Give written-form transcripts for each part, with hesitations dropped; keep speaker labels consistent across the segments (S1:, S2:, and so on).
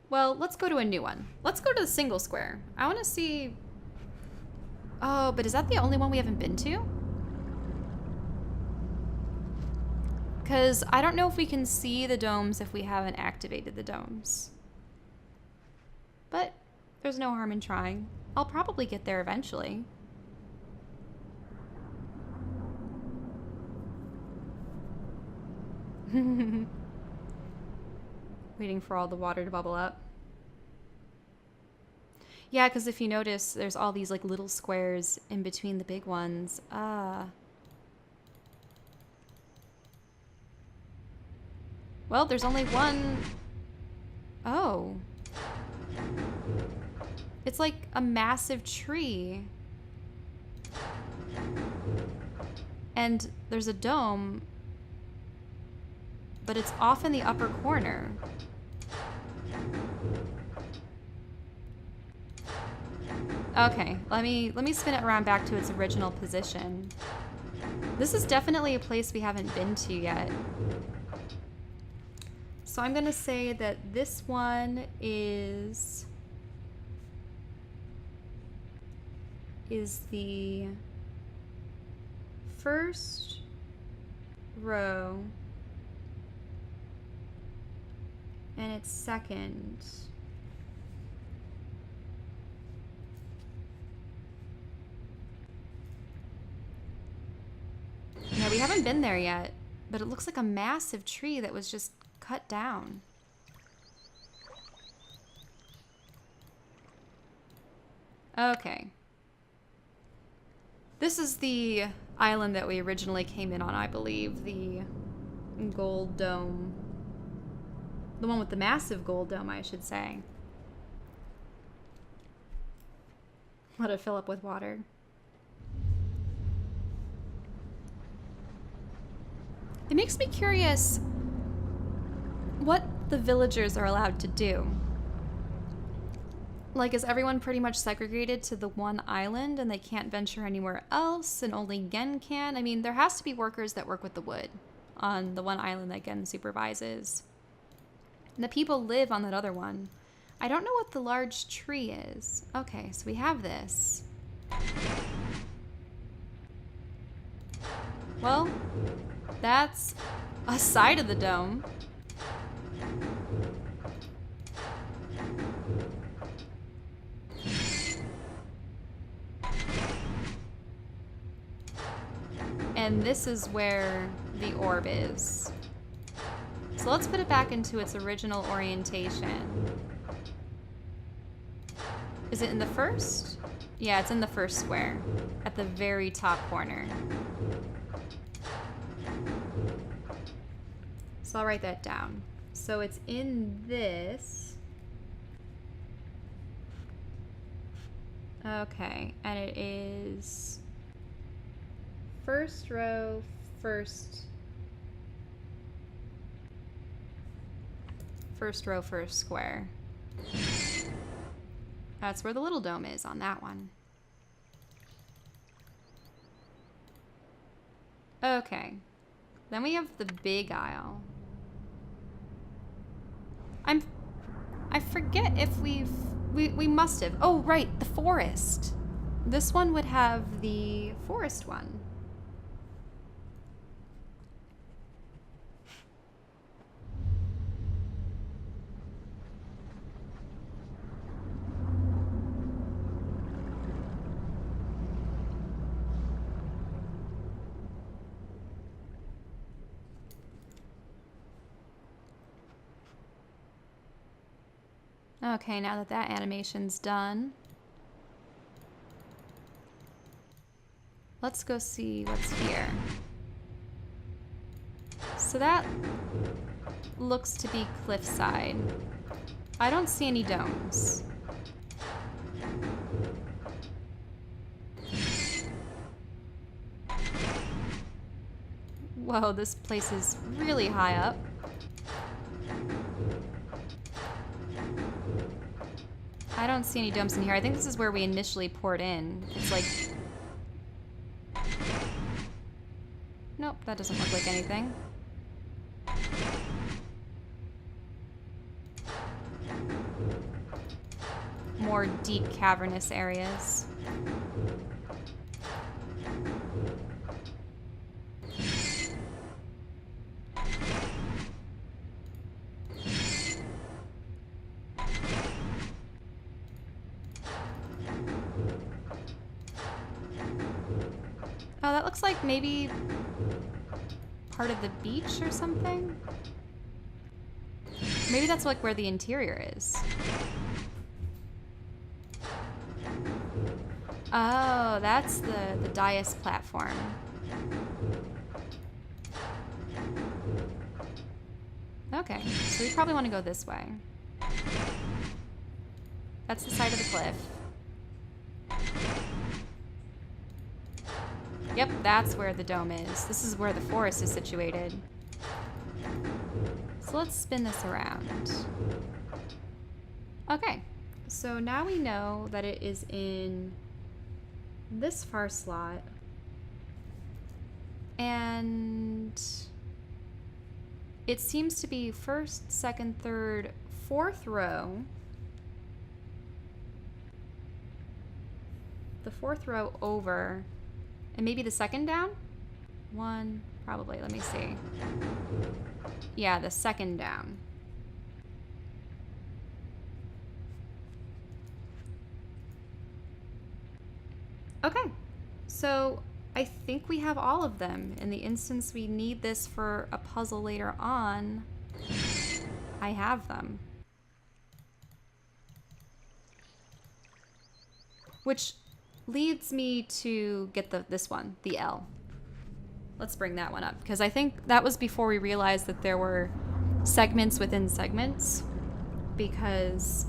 S1: Well, let's go to a new one. Let's go to the single square. I want to see... Oh, but is that the only one we haven't been to? Because I don't know if we can see the domes if we haven't activated the domes. But there's no harm in trying. I'll probably get there eventually. Waiting for all the water to bubble up. Yeah, because if you notice, there's all these like little squares in between the big ones. Well, there's only one. Oh. It's like a massive tree. And there's a dome, but it's off in the upper corner. Okay, let me spin it around back to its original position. This is definitely a place we haven't been to yet. So I'm gonna say that this one is the first row and it's second. Yeah, we haven't been there yet, but it looks like a massive tree that was just cut down. Okay. This is the island that we originally came in on, I believe. The gold dome. The one with the massive gold dome, I should say. Let it fill up with water. It makes me curious what the villagers are allowed to do. Like, is everyone pretty much segregated to the one island and they can't venture anywhere else and only Gehn can? I mean, there has to be workers that work with the wood on the one island that Gehn supervises. And the people live on that other one. I don't know what the large tree is. Okay, so we have this. Well, that's a side of the dome. And this is where the orb is. So let's put it back into its original orientation. Is it in the first? Yeah, it's in the first square, at the very top corner. So I'll write that down. So it's in this. Okay, and it is first row, first row, first square. That's where the little dome is on that one. Okay, then we have the big aisle. I forget if we must have. Oh, right, the forest. This one would have the forest one. Okay, now that that animation's done, let's go see what's here. So that looks to be cliffside. I don't see any domes. Whoa, this place is really high up. I don't see any domes in here. I think this is where we initially poured in. It's like... Nope, that doesn't look like anything. more deep cavernous areas. Oh, that looks like maybe part of the beach or something. Maybe that's like where the interior is. Oh, that's the dais platform. Okay, so we probably want to go this way. That's the side of the cliff. Yep, that's where the dome is. This is where the forest is situated. So let's spin this around. Okay, so now we know that it is in this far slot. And it seems to be first, second, third, fourth row. The fourth row over. And maybe the second down? One, probably, let me see. Yeah, the second down. Okay, so I think we have all of them. In the instance we need this for a puzzle later on, I have them. Which leads me to get this one, the L. Let's bring that one up, because I think that was before we realized that there were segments within segments, because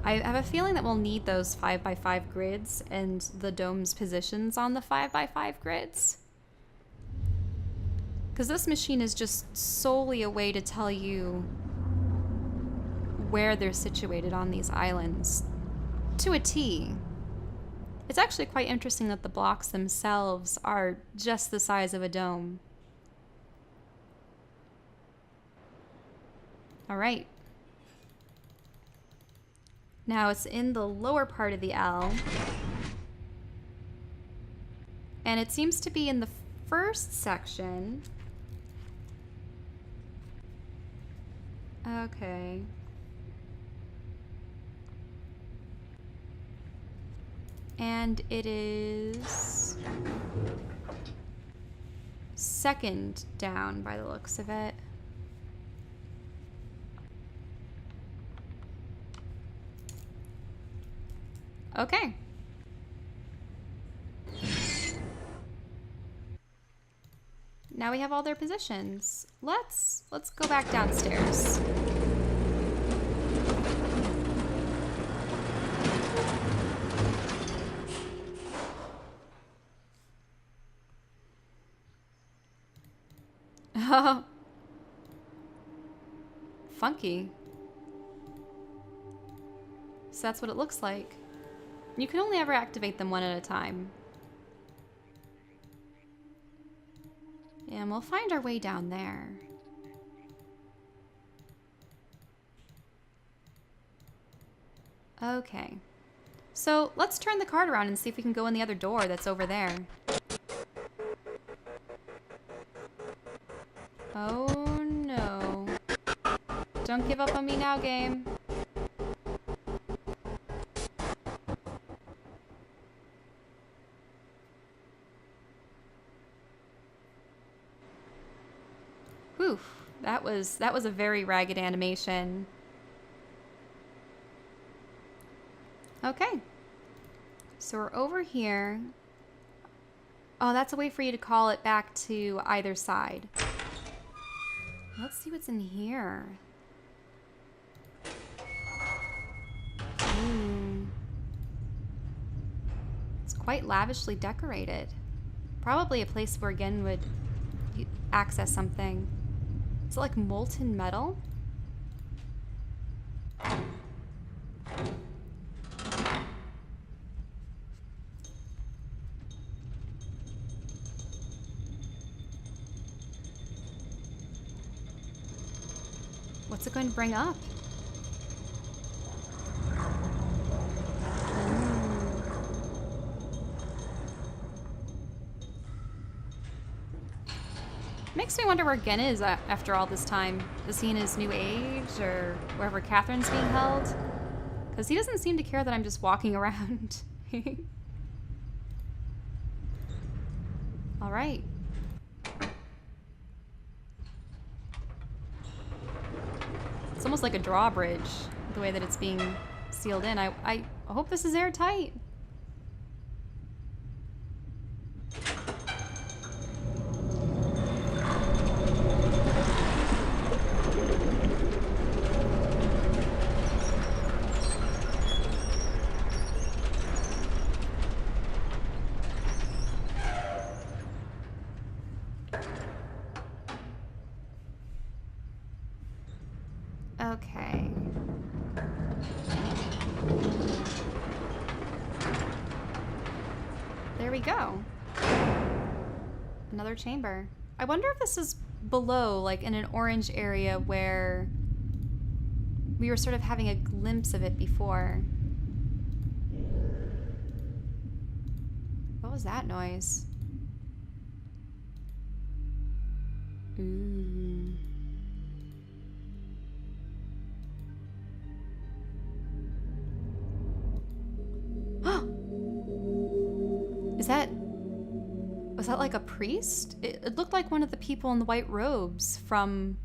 S1: I have a feeling that we'll need those 5x5 grids and the dome's positions on the 5x5 grids. Because this machine is just solely a way to tell you where they're situated on these islands to a T. It's actually quite interesting that the blocks themselves are just the size of a dome. All right. Now it's in the lower part of the L. And it seems to be in the first section. Okay. And it is second down by the looks of it. Okay. Now we have all their positions. Let's go back downstairs. Funky. So that's what it looks like. You can only ever activate them one at a time. And we'll find our way down there. Okay. So let's turn the card around and see if we can go in the other door that's over there. Oh no. Don't give up on me now, game. Whew, that was a very ragged animation. Okay. So we're over here. Oh, that's a way for you to call it back to either side. Let's see what's in here. Ooh. It's quite lavishly decorated. Probably a place where Gehn would access something. Is it like molten metal? What's it going to bring up? Makes me wonder where Gehn is after all this time. Is he in his new age or wherever Catherine's being held? Because he doesn't seem to care that I'm just walking around. All right. It's almost like a drawbridge, the way that it's being sealed in. I hope this is airtight. Okay. There we go. Another chamber. I wonder if this is below, like in an orange area where we were sort of having a glimpse of it before. What was that noise? Ooh. Was that like a priest? It looked like one of the people in the white robes from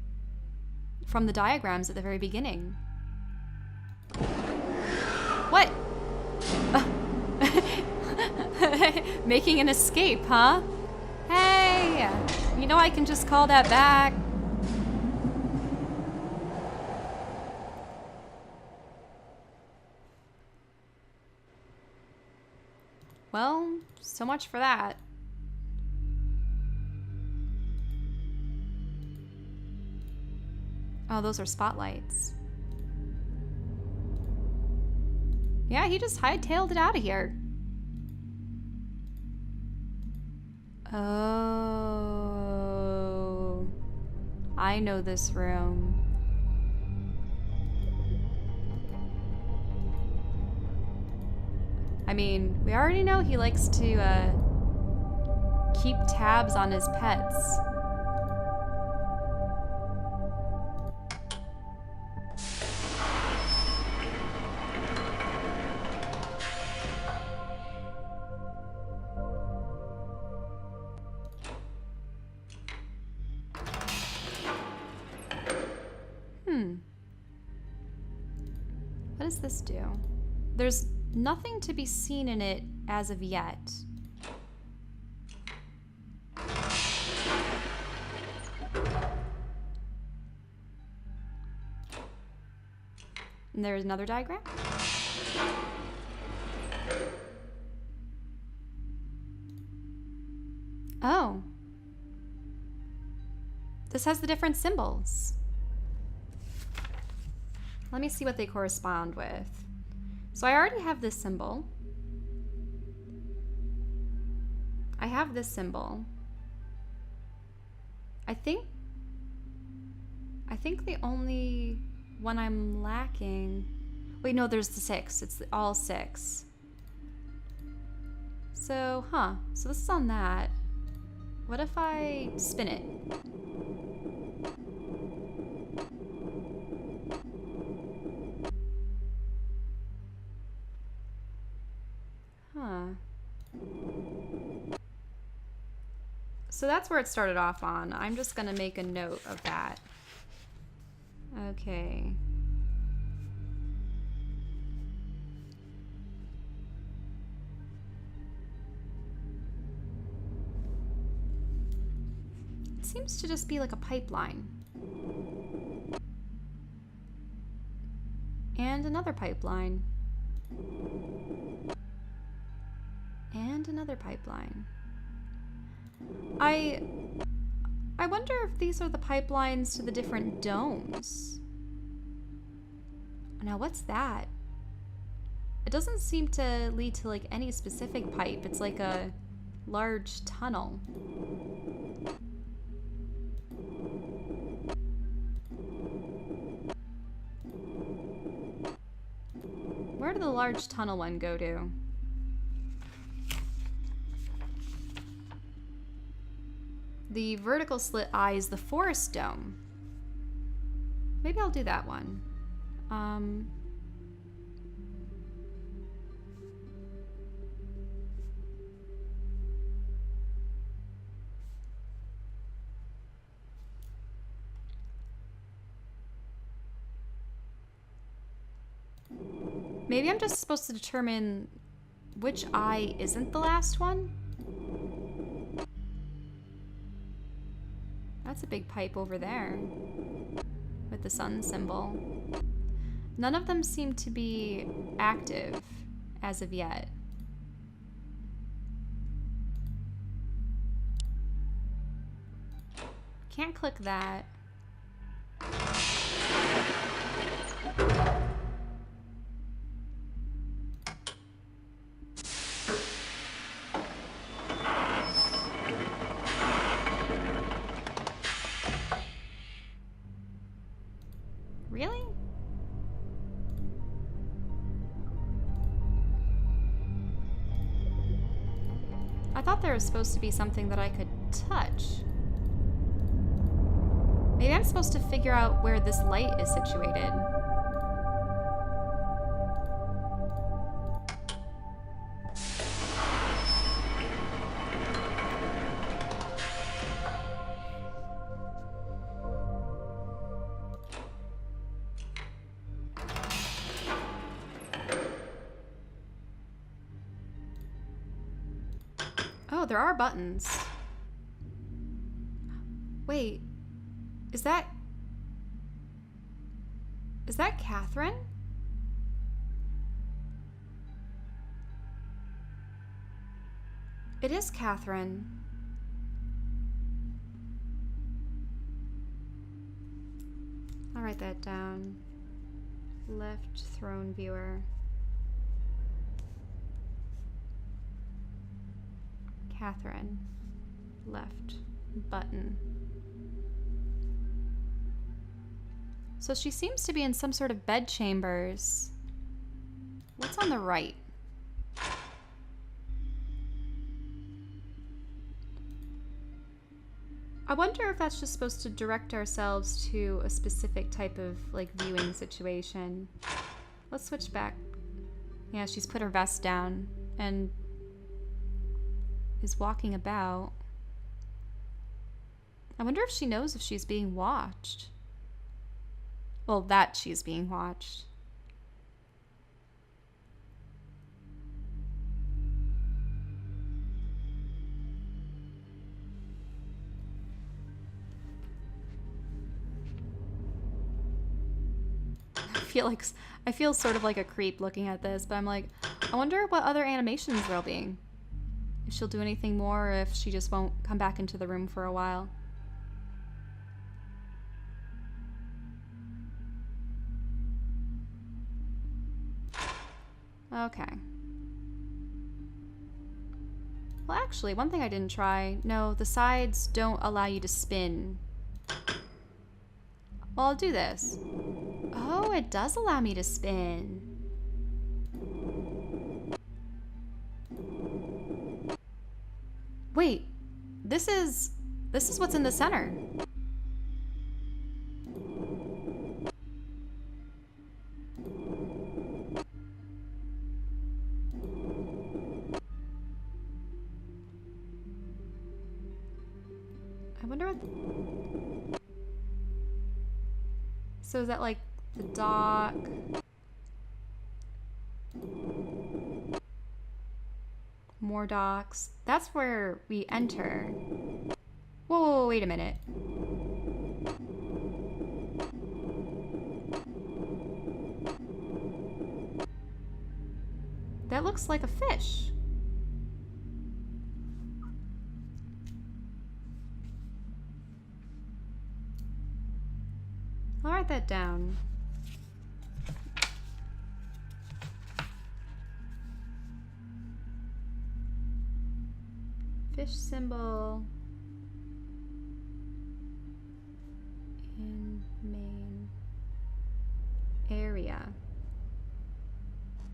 S1: the diagrams at the very beginning. What? Making an escape, huh? Hey, you know I can just call that back. Well, so much for that. Oh, those are spotlights. Yeah, he just hightailed it out of here. Oh, I know this room. I mean, we already know he likes to keep tabs on his pets. What does this do? There's nothing to be seen in it as of yet. And there's another diagram. Oh. This has the different symbols. Let me see what they correspond with. So I already have this symbol. I have this symbol. I think the only one I'm lacking... Wait, no, there's the 6. It's all 6. So, so this is on that. What if I spin it? So that's where it started off on. I'm just gonna make a note of that. Okay. It seems to just be like a pipeline. And another pipeline. And another pipeline. I wonder if these are the pipelines to the different domes. Now, what's that? It doesn't seem to lead to like any specific pipe. It's like a large tunnel. Where did the large tunnel one go to? The vertical slit eye is the forest dome. Maybe I'll do that one. Maybe I'm just supposed to determine which eye isn't the last one? That's a big pipe over there with the sun symbol. None of them seem to be active as of yet. Can't click that. Really? I thought there was supposed to be something that I could touch. Maybe I'm supposed to figure out where this light is situated. Oh, there are buttons. Wait, is that Catherine? It is Catherine. I'll write that down. Left throne viewer. Catherine. Left button. So she seems to be in some sort of bed chambers. What's on the right? I wonder if that's just supposed to direct ourselves to a specific type of like viewing situation. Let's switch back. Yeah, she's put her vest down and is walking about. I wonder if she knows if she's being watched. Well, that she's being watched. I feel sort of like a creep looking at this, but I'm like, I wonder what other animations there'll be. If she'll do anything more, or if she just won't come back into the room for a while. Okay. Well, actually, one thing I didn't try. No, the sides don't allow you to spin. Well, I'll do this. Oh, it does allow me to spin. Wait, this is what's in the center. I wonder what... So is that like the dock? More docks. That's where we enter. Whoa, whoa, whoa, wait a minute. That looks like a fish. I'll write that down. Fish symbol in main area.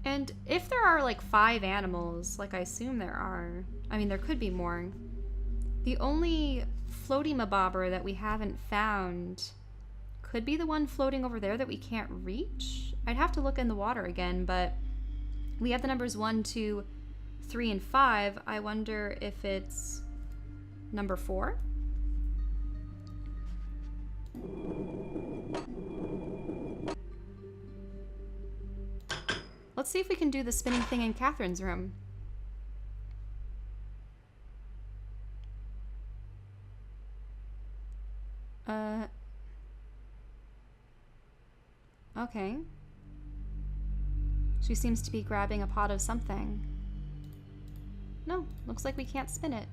S1: And if there are like 5 animals, like I assume there are, I mean there could be more, the only floaty mabobber that we haven't found could be the one floating over there that we can't reach. I'd have to look in the water again, but we have the numbers 1, 2, 3, and 5. I wonder if it's number 4. Let's see if we can do the spinning thing in Catherine's room. Okay. She seems to be grabbing a pot of something. No, looks like we can't spin it.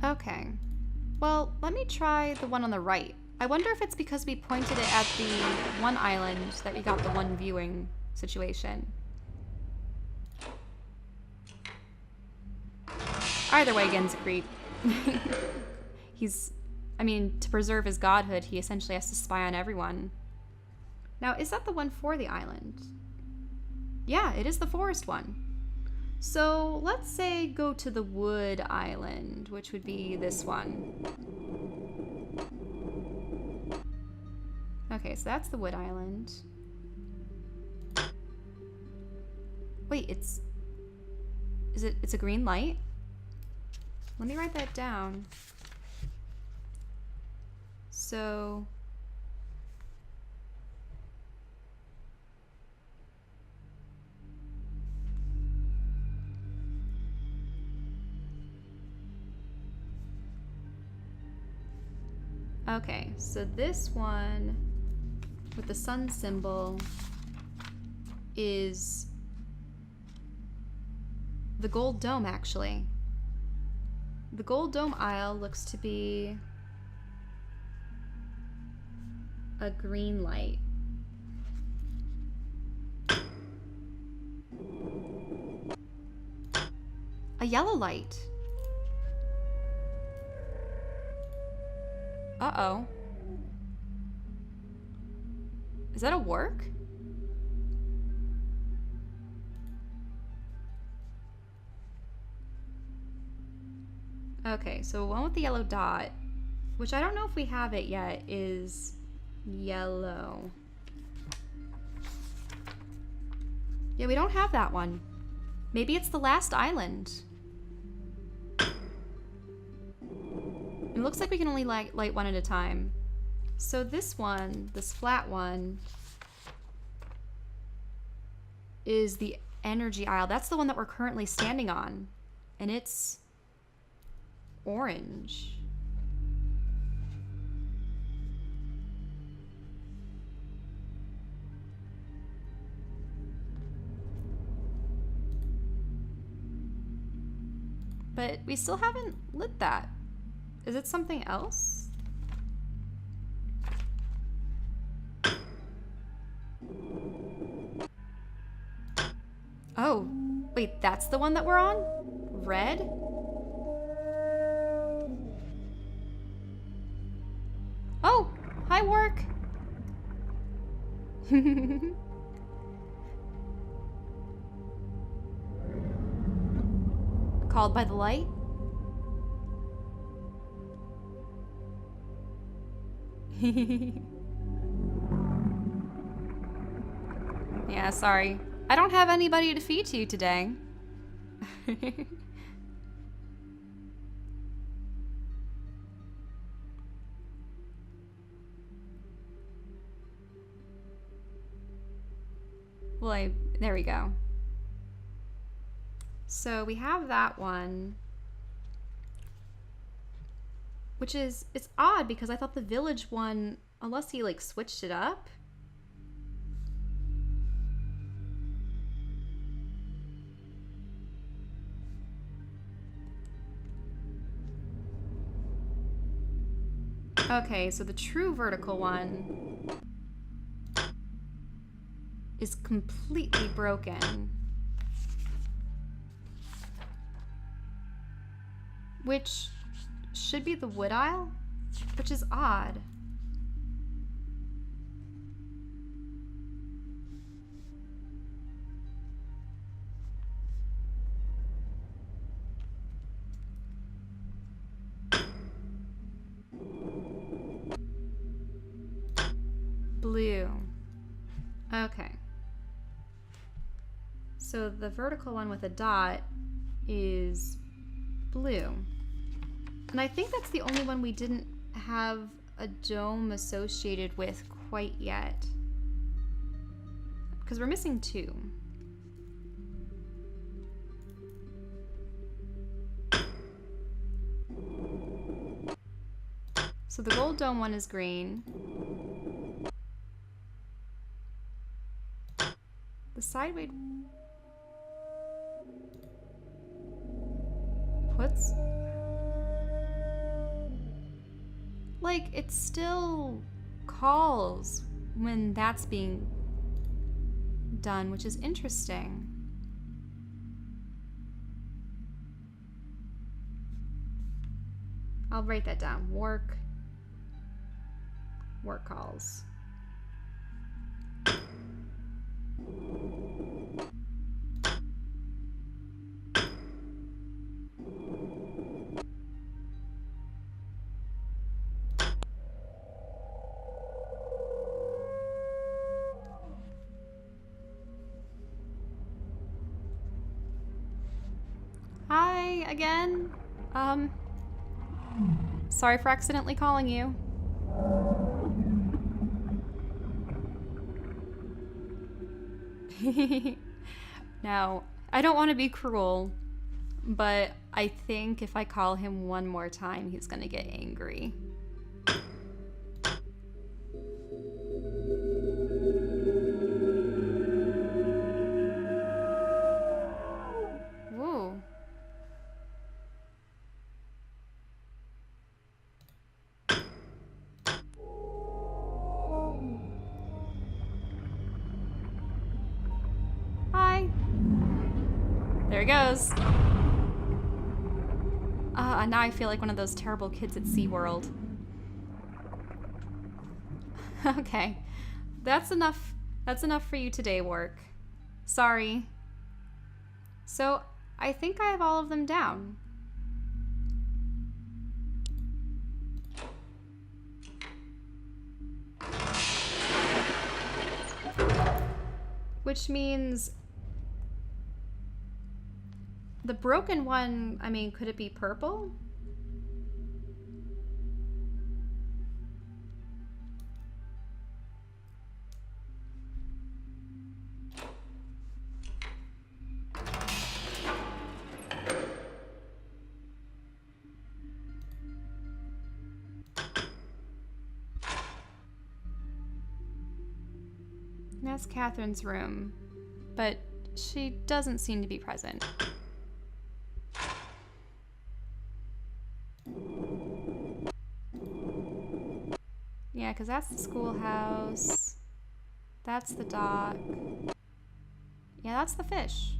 S1: Okay. Well, let me try the one on the right. I wonder if it's because we pointed it at the one island that we got the one viewing situation. Either way, Gehn's a creep. I mean, to preserve his godhood, he essentially has to spy on everyone. Now, is that the one for the island? Yeah, it is the forest one. So let's say go to the wood island, which would be this one. Okay, so that's the wood island. Wait, it's a green light? Let me write that down. So okay, so this one with the sun symbol is the gold dome, actually. The gold dome aisle looks to be a green light. A yellow light. Uh-oh. Is that a Wahrk? Okay, so one with the yellow dot, which I don't know if we have it yet, is yellow. Yeah, we don't have that one. Maybe it's the last island. It looks like we can only light one at a time. So this one, this flat one, is the energy aisle. That's the one that we're currently standing on. And it's orange. But we still haven't lit that. Is it something else? Oh, wait, that's the one that we're on? Red? Oh, hi, Wahrk. Called by the light? Yeah, sorry. I don't have anybody to feed to you today. Well, there we go. So we have that one, which is, it's odd because I thought the village one, unless he like switched it up. Okay, so the true vertical one is completely broken. which should be the wood aisle, which is odd. Blue. Okay. So the vertical one with a dot is blue. And I think that's the only one we didn't have a dome associated with quite yet. Because we're missing two. So the gold dome one is green. The sideway puts, like, it still calls when that's being done, which is interesting. I'll write that down. Wahrk calls. Hi again. Sorry for accidentally calling you. Now, I don't want to be cruel, but I think if I call him one more time, he's gonna get angry. Whoa. Hi. There he goes. Now I feel like one of those terrible kids at SeaWorld. Okay. That's enough. That's enough for you today, Wahrk. Sorry. So, I think I have all of them down. Which means the broken one, I mean, could it be purple? That's Catherine's room, but she doesn't seem to be present. Yeah, because that's the schoolhouse. That's the dock. Yeah, that's the fish.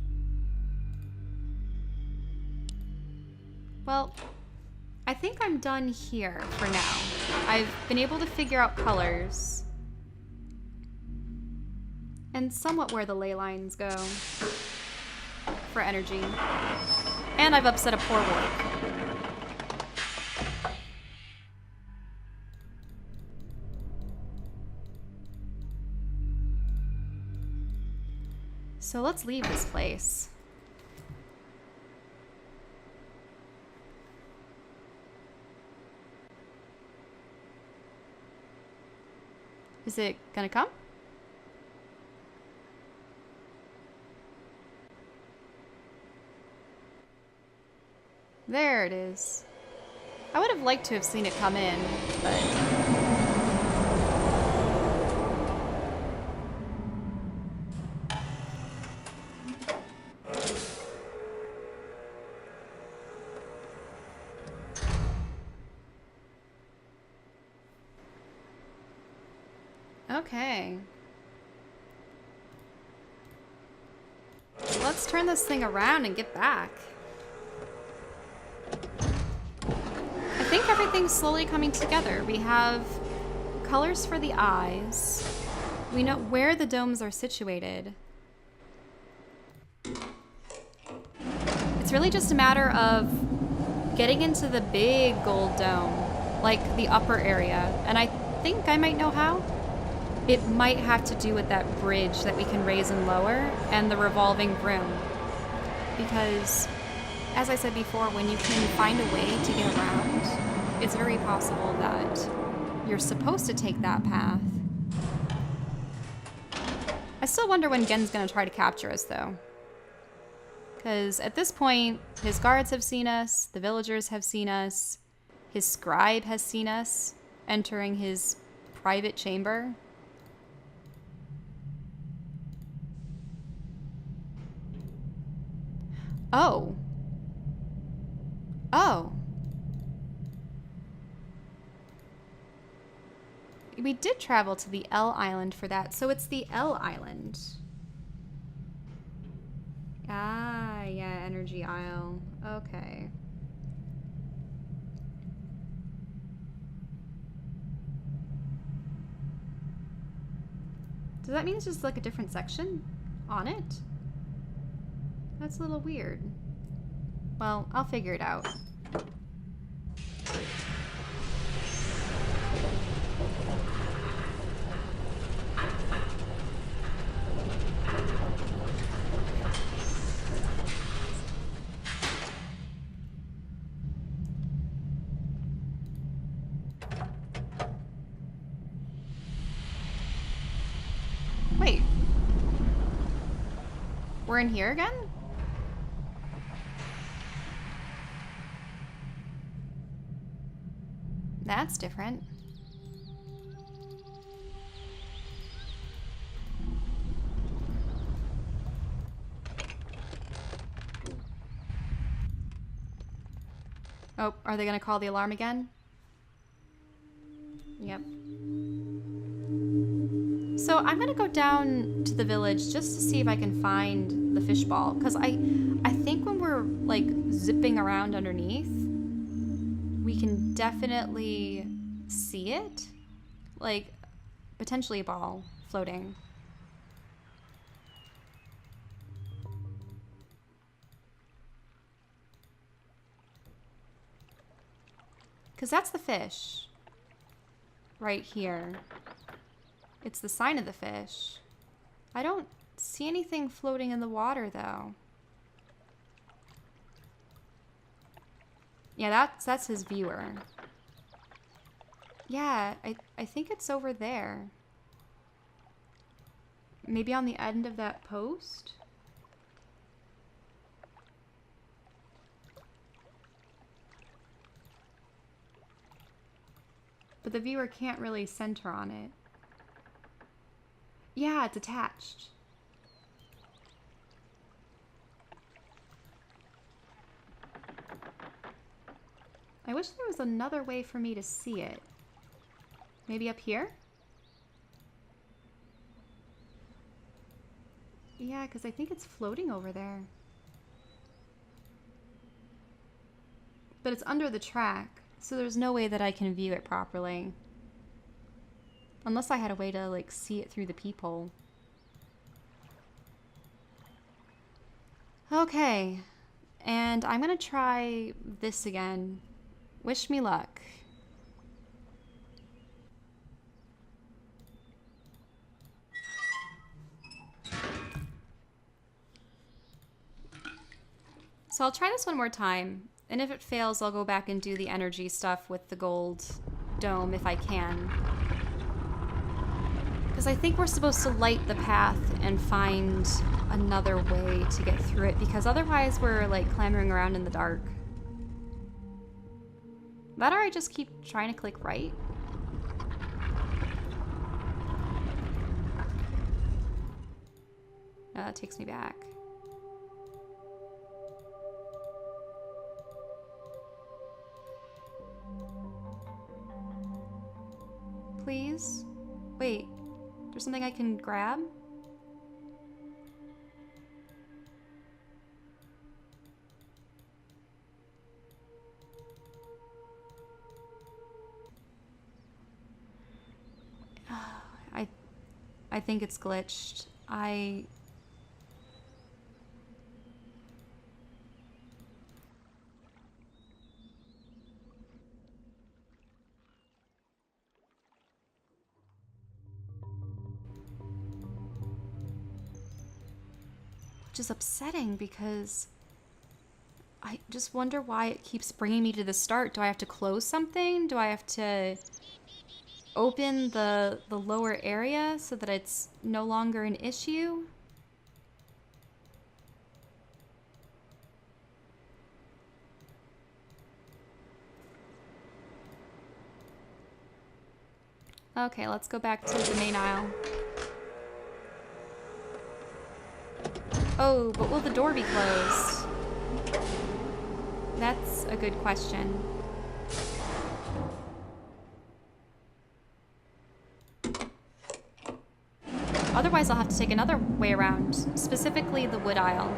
S1: Well, I think I'm done here for now. I've been able to figure out colors and somewhat where the ley lines go for energy. And I've upset a poor Wahrk. So let's leave this place. Is it gonna come? There it is. I would have liked to have seen it come in, but... Okay. Let's turn this thing around and get back. think everything's slowly coming together. We have colors for the eyes. We know where the domes are situated. It's really just a matter of getting into the big gold dome, like the upper area. And I think I might know how. It might have to do with that bridge that we can raise and lower and the revolving room. Because, as I said before, when you can find a way to get around, it's very possible that you're supposed to take that path. I still wonder when Gehn's gonna try to capture us, though. Because at this point, his guards have seen us, the villagers have seen us, his scribe has seen us entering his private chamber. Oh. Oh. We did travel to the L Island for that, so it's the L Island. Ah, yeah, Energy Isle. Okay. Does that mean it's just like a different section on it? That's a little weird. Well, I'll figure it out. Wait. We're in here again? That's different. Oh, are they gonna call the alarm again? Yep. So I'm gonna go down to the village just to see if I can find the fishbowl, because I think when we're like zipping around underneath, we can definitely see it, like potentially a ball floating. Because that's the fish right here. It's the sign of the fish. I don't see anything floating in the water though. Yeah, that's his viewer. Yeah, I think it's over there. Maybe on the end of that post? But the viewer can't really center on it. Yeah, it's attached. I wish there was another way for me to see it. Maybe up here? Yeah, because I think it's floating over there. But it's under the track, so there's no way that I can view it properly. Unless I had a way to, like, see it through the peephole. Okay. And I'm gonna try this again. Wish me luck. So I'll try this one more time, and if it fails, I'll go back and do the energy stuff with the gold dome if I can. Because I think we're supposed to light the path and find another way to get through it, because otherwise we're like clambering around in the dark. That or I just keep trying to click right. No, that takes me back. Please? Wait, there's something I can grab? I think it's glitched. Which is upsetting because I just wonder why it keeps bringing me to the start. Do I have to close something? Do I have to open the lower area so that it's no longer an issue? Okay, let's go back to the main aisle. Oh, but will the door be closed? That's a good question. Otherwise, I'll have to take another way around, specifically the wood aisle.